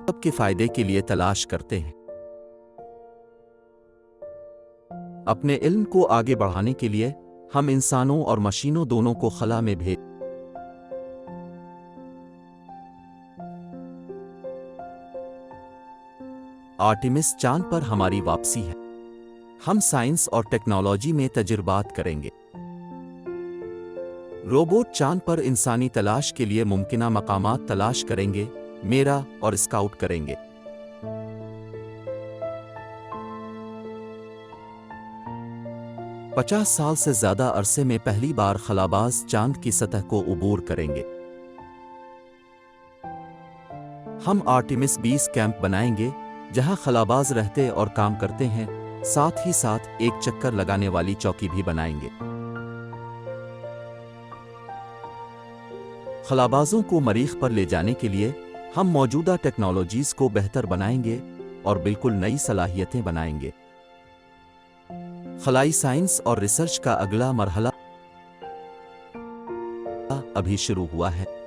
सबके फायदे के लिए तलाश करते हैं। अपने इल्म को आगे बढ़ाने के लिए हम इंसानों और मशीनों दोनों को खला में भेज आर्टेमिस चांद पर हमारी वापसी है। हम साइंस और टेक्नोलॉजी में तजुर्बात करेंगे। रोबोट चांद पर इंसानी तलाश के लिए मुमकिना मकामात तलाश करेंगे, मेरा और स्काउट करेंगे। पचास साल से ज्यादा अरसे में पहली बार खलाबाज चांद की सतह को उबूर करेंगे। हम आर्टेमिस 20 कैंप बनाएंगे जहां खलाबाज रहते और काम करते हैं, साथ ही साथ एक चक्कर लगाने वाली चौकी भी बनाएंगे। खलाबाजों को मरीख पर ले जाने के लिए हम मौजूदा टेक्नोलॉजीज को बेहतर बनाएंगे और बिल्कुल नई सलाहियतें बनाएंगे। खलाई साइंस और रिसर्च का अगला मरहला अभी शुरू हुआ है।